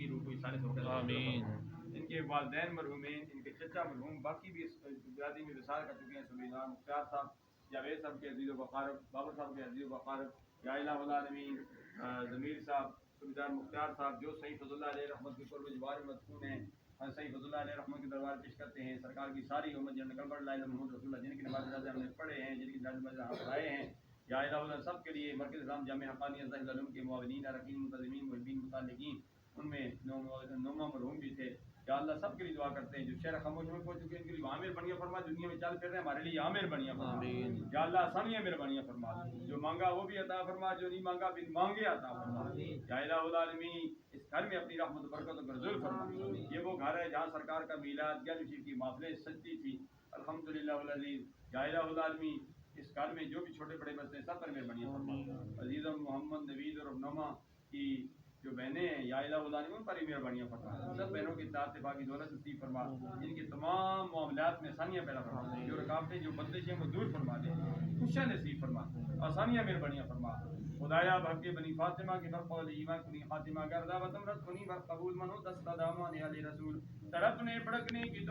کی روح کو سارے سب آمین. ان کے والدین مرحومین، ان کے چچا مرحوم، باقی بھی اس برادری میں وصال کر چکے ہیں، سبحان مختار صاحب، جاوید صاحب کے عزیز و بقارب، بابر صاحب کے عزیز و بقارب، یا الہ العالمین، ضمیر صاحب، سبحان مختار صاحب جو سید فضل اللہ علیہ رحمت کے قرب جوار مدفون ہیں، سید فضل اللہ علیہ رحمت کے دربار پیش کرتے ہیں. سرکار کی ساری امت جن نقل لا الہ محمد رسول اللہ، جن کی نماز جنازہ ہم نے پڑھے ہیں، جن کی جنازہ ہم پڑھائے ہیں، یا الہ اللہ سب کے لیے مرکز نظام جامع حقانی ظاہر العلوم کے معاونین، ارکین، منتظمین، محبین، متعلقین، ان میں نوما مرحوم بھی تھے. یا اللہ سب کے لیے دعا کرتے ہیں جو شہر خاموش میں پہنچ چکے ہیں، ان کے لیے عامر بنیاں فرما، دنیا میں چل پھر رہے ہیں ہمارے لیے عامر بنیاں فرما. آمین. یا اللہ آسانیاں مہربانیاں فرما، جو مانگا وہ بھی عطا فرما، جو نہیں مانگا بن مانگے عطا فرما. یا الہ العالمین اس گھر میں اپنی رحمت و برکت و نزول فرما. یہ وہ گھر ہے جہاں سرکار کا میلاد یا نشیر کی محفلیں سجتی تھی. الحمدللہ العزیز. یا الہ العالمین اس گھر میں جو بھی چھوٹے بڑے مسئلے سب پر مہربانیاں فرما. عزیزم محمد نوید اور ربنما کی جو بہنیں ہیں، یا الہ العالمین ان پر ہی مہربانیاں فرما. سب بہنوں کی اطاعت اتباع کی دولت نصیب فرما. ان کے تمام معاملات میں آسانیاں پیدا فرما. جو رکاوٹیں جو بندشیں وہ دور فرما دے. خوشیاں نصیب فرما، آسانیاں مہربانیااں فرما. خدایا بحق بنی فاطمہ کی فرقول ایمان کنی خاتمہ گردہ و تمرت کنی بر قبول منو دست دامان علی رسول. تڑپنے پڑکنے کی